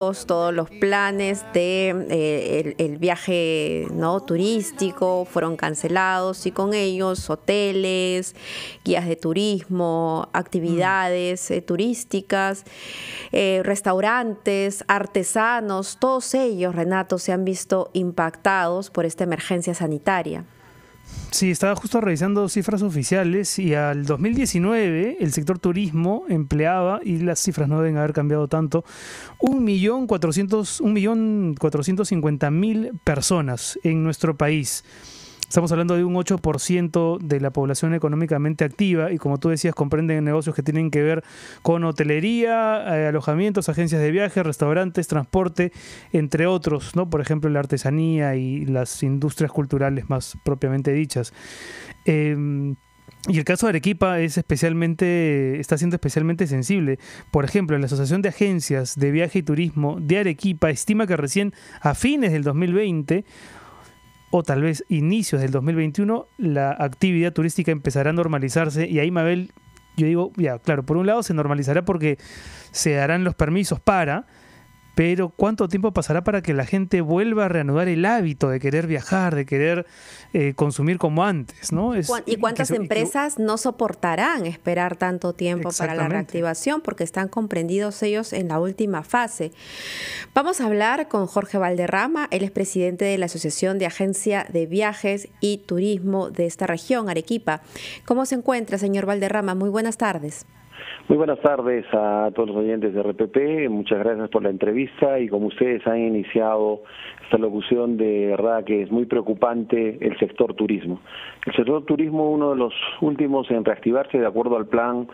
todos los planes de el viaje, ¿no?, turístico fueron cancelados, y con ellos hoteles, guías de turismo, actividades turísticas, restaurantes, artesanos, todos ellos, Renato, se han visto impactados por esta emergencia sanitaria. Sí, estaba justo revisando cifras oficiales y al 2019 el sector turismo empleaba, y las cifras no deben haber cambiado tanto, 1.450.000 personas en nuestro país. Estamos hablando de un 8% de la población económicamente activa y, como tú decías, comprenden negocios que tienen que ver con hotelería, alojamientos, agencias de viaje, restaurantes, transporte, entre otros, ¿no? Por ejemplo, la artesanía y las industrias culturales más propiamente dichas. Y el caso de Arequipa está siendo especialmente sensible. Por ejemplo, la Asociación de Agencias de Viaje y Turismo de Arequipa estima que recién a fines del 2020 o tal vez inicios del 2021, la actividad turística empezará a normalizarse. Y ahí, Mabel, yo digo, ya, claro, por un lado se normalizará porque se darán los permisos pero ¿cuánto tiempo pasará para que la gente vuelva a reanudar el hábito de querer viajar, de querer consumir como antes, ¿no? ¿Y cuántas empresas no soportarán esperar tanto tiempo para la reactivación, porque están comprendidos ellos en la última fase? Vamos a hablar con Jorge Valderrama. Él es presidente de la Asociación de Agencia de Viajes y Turismo de esta región, Arequipa. ¿Cómo se encuentra, señor Valderrama? Muy buenas tardes. Muy buenas tardes a todos los oyentes de RPP, muchas gracias por la entrevista, y como ustedes han iniciado esta locución, de verdad que es muy preocupante el sector turismo. El sector turismo, uno de los últimos en reactivarse de acuerdo al plan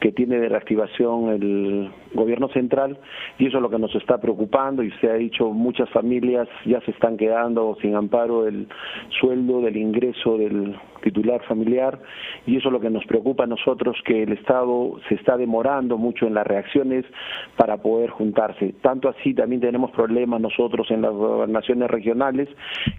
que tiene de reactivación el gobierno central, y eso es lo que nos está preocupando. Y usted ha dicho, muchas familias ya se están quedando sin amparo del sueldo, del ingreso del titular familiar, y eso es lo que nos preocupa a nosotros, que el Estado se está demorando mucho en las reacciones para poder juntarse. Tanto así también tenemos problemas nosotros en las gobernaciones regionales,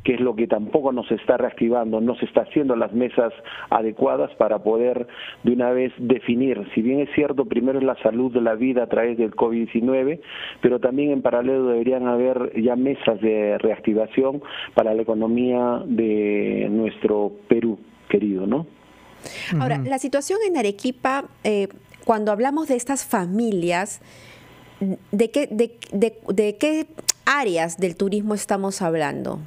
que es lo que tampoco nos está reactivando, no se está haciendo las mesas adecuadas para poder de una vez definir. Si bien es cierto, primero es la salud de la vida a través del COVID-19, pero también en paralelo deberían haber ya mesas de reactivación para la economía de nuestro Perú querido, ¿no? Ahora, la situación en Arequipa, cuando hablamos de estas familias, ¿de qué áreas del turismo estamos hablando?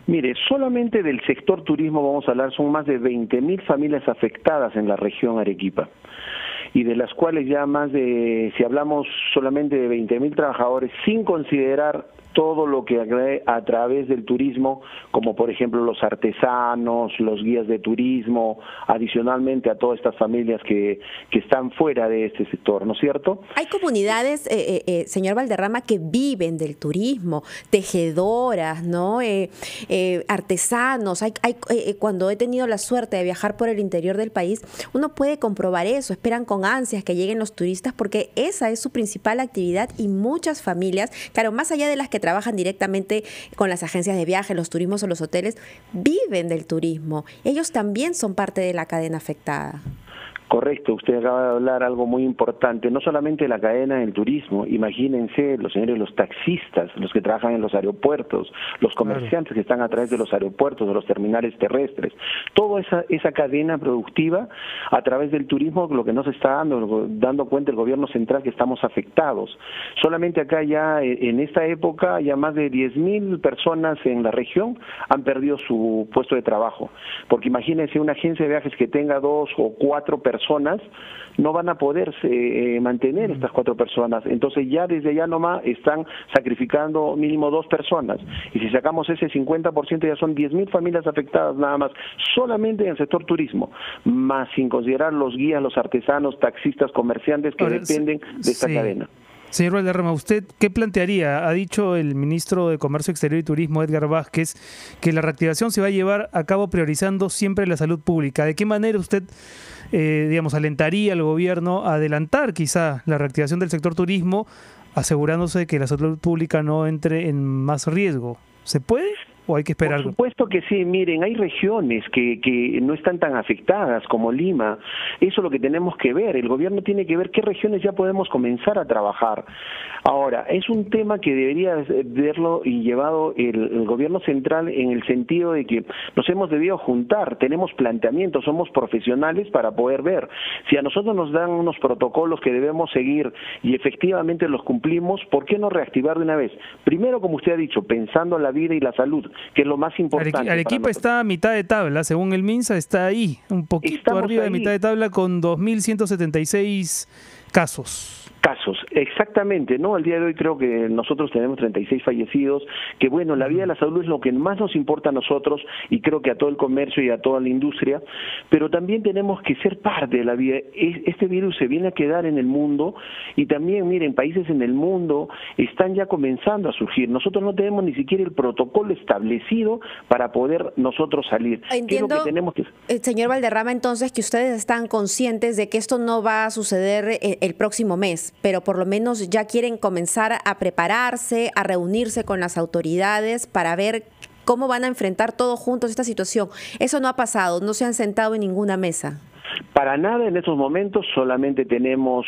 Mire, solamente del sector turismo vamos a hablar, son más de 20.000 familias afectadas en la región Arequipa, y de las cuales ya si hablamos solamente de 20.000 trabajadores, sin considerar todo lo que a través del turismo, como por ejemplo los artesanos, los guías de turismo, adicionalmente a todas estas familias que están fuera de este sector, ¿no es cierto? Hay comunidades, señor Valderrama, que viven del turismo, tejedoras, ¿no? Artesanos. Cuando he tenido la suerte de viajar por el interior del país, uno puede comprobar eso. Esperan con ansias que lleguen los turistas, porque esa es su principal actividad, y muchas familias, claro, más allá de las que trabajan directamente con las agencias de viaje, los turismos o los hoteles, viven del turismo. Ellos también son parte de la cadena afectada. Correcto, usted acaba de hablar algo muy importante, no solamente la cadena del turismo, imagínense los señores, los taxistas, los que trabajan en los aeropuertos, los comerciantes que están a través de los aeropuertos, de los terminales terrestres, toda esa cadena productiva a través del turismo, lo que nos está dando cuenta el gobierno central, que estamos afectados. Solamente acá ya en esta época ya más de 10.000 personas en la región han perdido su puesto de trabajo, porque imagínense una agencia de viajes que tenga 2 o 4 personas, no van a poder mantener estas 4 personas. Entonces ya desde ya nomás están sacrificando mínimo 2 personas. Y si sacamos ese 50%, ya son 10.000 familias afectadas nada más, solamente en el sector turismo, más sin considerar los guías, los artesanos, taxistas, comerciantes que dependen de esta cadena. Señor Valderrama, ¿usted qué plantearía? Ha dicho el ministro de Comercio Exterior y Turismo, Edgar Vázquez, que la reactivación se va a llevar a cabo priorizando siempre la salud pública. ¿De qué manera usted, alentaría al gobierno a adelantar quizá la reactivación del sector turismo, asegurándose de que la salud pública no entre en más riesgo? ¿Se puede o hay que esperar? Por supuesto que sí. Miren, hay regiones que no están tan afectadas como Lima. Eso es lo que tenemos que ver. El gobierno tiene que ver qué regiones ya podemos comenzar a trabajar. Ahora, es un tema que debería verlo y llevado el gobierno central en el sentido de que nos hemos debido juntar, tenemos planteamientos, somos profesionales para poder ver. Si a nosotros nos dan unos protocolos que debemos seguir y efectivamente los cumplimos, ¿por qué no reactivar de una vez? Primero, como usted ha dicho, pensando en la vida y la salud, que es lo más importante. Arequipa está a mitad de tabla, según el MINSA, está ahí, un poquito arriba de mitad de tabla con 2.176 casos. Exactamente, ¿no? Al día de hoy creo que nosotros tenemos 36 fallecidos, que bueno, la vida de la salud es lo que más nos importa a nosotros y creo que a todo el comercio y a toda la industria, pero también tenemos que ser parte de la vida. Este virus se viene a quedar en el mundo y también, miren, países en el mundo están ya comenzando a surgir. Nosotros no tenemos ni siquiera el protocolo establecido para poder nosotros salir. Entiendo, ¿qué es lo que tenemos que... señor Valderrama, entonces que ustedes están conscientes de que esto no va a suceder el próximo mes, pero por lo menos ya quieren comenzar a prepararse, a reunirse con las autoridades para ver cómo van a enfrentar todos juntos esta situación. Eso no ha pasado, no se han sentado en ninguna mesa. Para nada en estos momentos, solamente tenemos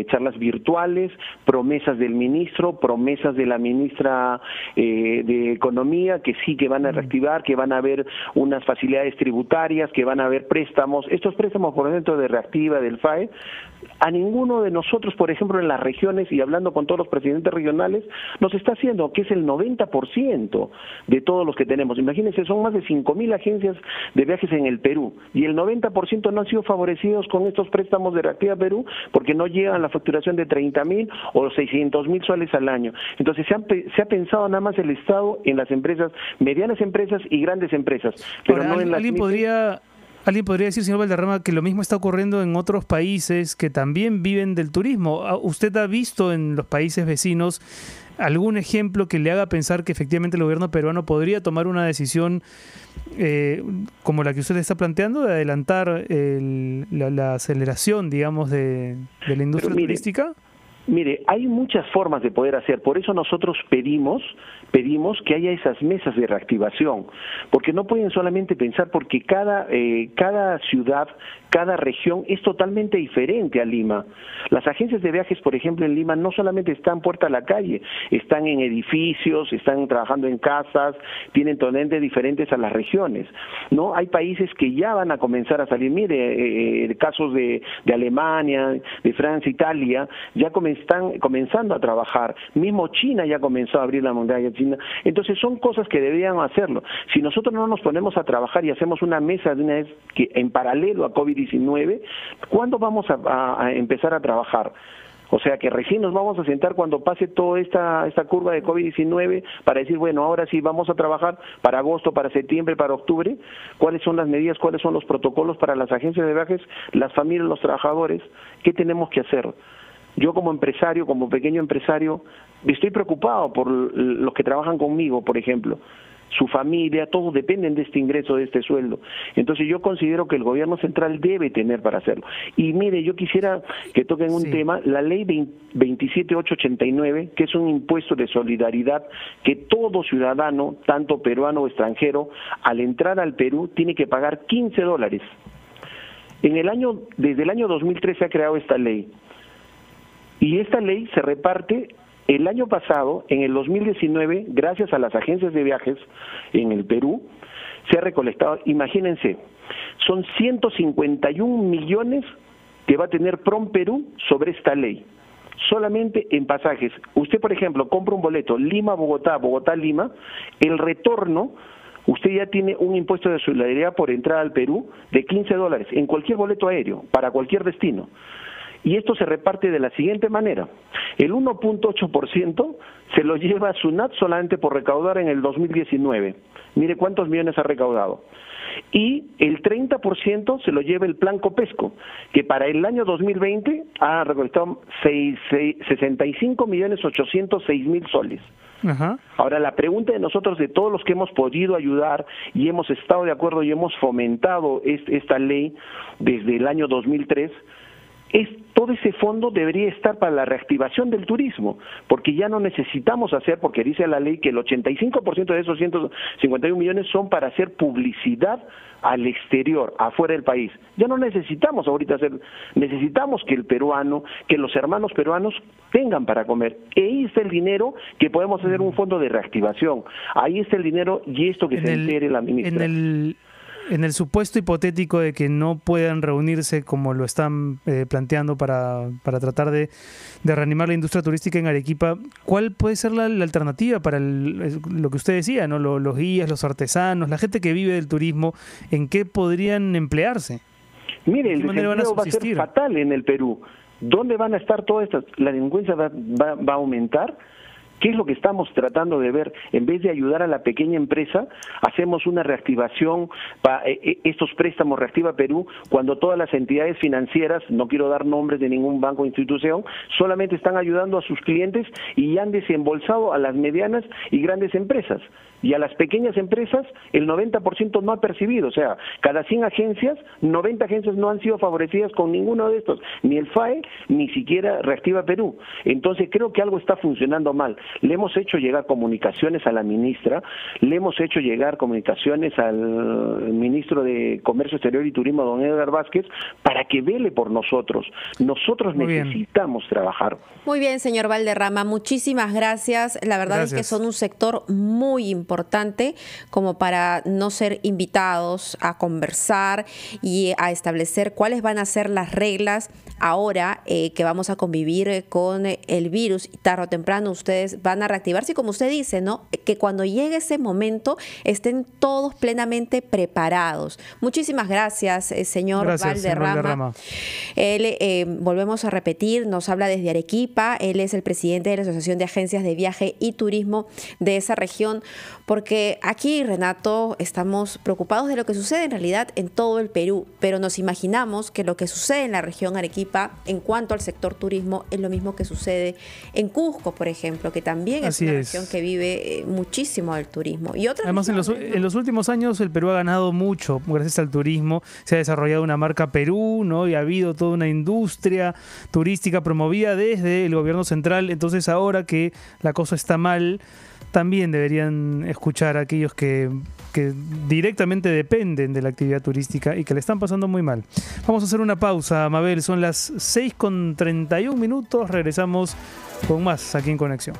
charlas virtuales, promesas del ministro, promesas de la ministra de Economía, que sí que van a reactivar, que van a haber unas facilidades tributarias, que van a haber préstamos. Estos préstamos por dentro de Reactiva, del FAE, a ninguno de nosotros, por ejemplo, en las regiones, y hablando con todos los presidentes regionales, nos está haciendo, que es el 90% de todos los que tenemos. Imagínense, son más de 5.000 agencias de viajes en el Perú, y el 90% no han sido favorecidos con estos préstamos de Reactiva Perú, porque no llegan a la facturación de 30.000 o 600.000 soles al año. Entonces se ha pensado nada más el Estado en las empresas, medianas empresas y grandes empresas, pero ahora, no en las... ¿Alguien podría decir, señor Valderrama, que lo mismo está ocurriendo en otros países que también viven del turismo? ¿Usted ha visto en los países vecinos algún ejemplo que le haga pensar que efectivamente el gobierno peruano podría tomar una decisión como la que usted está planteando, de adelantar la aceleración, digamos, de la industria turística? Mire, hay muchas formas de poder hacer, por eso nosotros pedimos que haya esas mesas de reactivación, porque no pueden solamente pensar, porque cada ciudad, cada región es totalmente diferente a Lima. Las agencias de viajes, por ejemplo, en Lima no solamente están puerta a la calle, están en edificios, están trabajando en casas, tienen totalmente diferentes a las regiones, ¿no? Hay países que ya van a comenzar a salir, mire, casos de Alemania, de Francia, Italia, ya están comenzando a trabajar, mismo China ya comenzó a abrir la muralla china. Entonces son cosas que deberían hacerlo. Si nosotros no nos ponemos a trabajar y hacemos una mesa de una vez que en paralelo a COVID-19, ¿cuándo vamos a empezar a trabajar? O sea que recién nos vamos a sentar cuando pase toda esta curva de COVID-19 para decir, bueno, ahora sí vamos a trabajar para agosto, para septiembre, para octubre. ¿Cuáles son las medidas, cuáles son los protocolos para las agencias de viajes, las familias, los trabajadores? ¿Qué tenemos que hacer? Yo como empresario, como pequeño empresario, estoy preocupado por los que trabajan conmigo, por ejemplo. Su familia, todos dependen de este ingreso, de este sueldo. Entonces yo considero que el gobierno central debe tener para hacerlo. Y mire, yo quisiera que toquen un tema, la ley 27889, que es un impuesto de solidaridad que todo ciudadano, tanto peruano o extranjero, al entrar al Perú tiene que pagar $15. Desde el año 2003 se ha creado esta ley. Y esta ley se reparte el año pasado, en el 2019, gracias a las agencias de viajes en el Perú, se ha recolectado, imagínense, son 151 millones que va a tener Prom Perú sobre esta ley, solamente en pasajes. Usted, por ejemplo, compra un boleto Lima-Bogotá, Bogotá-Lima, el retorno, usted ya tiene un impuesto de solidaridad por entrada al Perú de $15 en cualquier boleto aéreo, para cualquier destino. Y esto se reparte de la siguiente manera. El 1.8% se lo lleva SUNAT solamente por recaudar en el 2019. Mire cuántos millones ha recaudado. Y el 30% se lo lleva el Plan Copesco, que para el año 2020 ha recolectado 65.806.000 soles. Ajá. Ahora, la pregunta de nosotros, de todos los que hemos podido ayudar y hemos estado de acuerdo y hemos fomentado esta ley desde el año 2003, todo ese fondo debería estar para la reactivación del turismo, porque ya no necesitamos hacer, porque dice la ley que el 85% de esos 151 millones son para hacer publicidad al exterior, afuera del país. Ya no necesitamos ahorita necesitamos que el peruano, que los hermanos peruanos tengan para comer. Ahí está el dinero que podemos hacer un fondo de reactivación. Ahí está el dinero y esto que se entere la ministra. En el supuesto hipotético de que no puedan reunirse como lo están planteando para tratar de reanimar la industria turística en Arequipa, ¿cuál puede ser la alternativa para lo que usted decía, ¿no? Los guías, los artesanos, la gente que vive del turismo, ¿en qué podrían emplearse? Mire, el desempleo va a ser fatal en el Perú. ¿Dónde van a estar todas estas? ¿La delincuencia va a aumentar? ¿Qué es lo que estamos tratando de ver? En vez de ayudar a la pequeña empresa, hacemos una reactivación, estos préstamos Reactiva Perú, cuando todas las entidades financieras, no quiero dar nombres de ningún banco o institución, solamente están ayudando a sus clientes y han desembolsado a las medianas y grandes empresas. Y a las pequeñas empresas, el 90% no ha percibido. O sea, cada 100 agencias, 90 agencias no han sido favorecidas con ninguno de estos, ni el FAE, ni siquiera Reactiva Perú. Entonces creo que algo está funcionando mal. Le hemos hecho llegar comunicaciones a la ministra, le hemos hecho llegar comunicaciones al ministro de Comercio Exterior y Turismo, don Edgar Vázquez, para que vele por nosotros. Nosotros necesitamos trabajar. Muy bien, señor Valderrama, muchísimas gracias. La verdad es que son un sector muy importante como para no ser invitados a conversar y a establecer cuáles van a ser las reglas ahora que vamos a convivir con el virus, y tarde o temprano ustedes van a reactivarse y, como usted dice, ¿no?, que cuando llegue ese momento estén todos plenamente preparados. Muchísimas gracias, señor Valderrama. Él, volvemos a repetir, nos habla desde Arequipa. Él es el presidente de la Asociación de Agencias de Viaje y Turismo de esa región, porque aquí, Renato, estamos preocupados de lo que sucede en realidad en todo el Perú, pero nos imaginamos que lo que sucede en la región Arequipa en cuanto al sector turismo es lo mismo que sucede en Cusco, por ejemplo, que también es una región que vive muchísimo del turismo. Y otras además, en los últimos años el Perú ha ganado mucho gracias al turismo. Se ha desarrollado una marca Perú, ¿no? Y ha habido toda una industria turística promovida desde el gobierno central. Entonces, ahora que la cosa está mal, también deberían escuchar a aquellos que directamente dependen de la actividad turística y que le están pasando muy mal. Vamos a hacer una pausa, Mabel. Son las 6:31. Regresamos con más aquí en Conexión.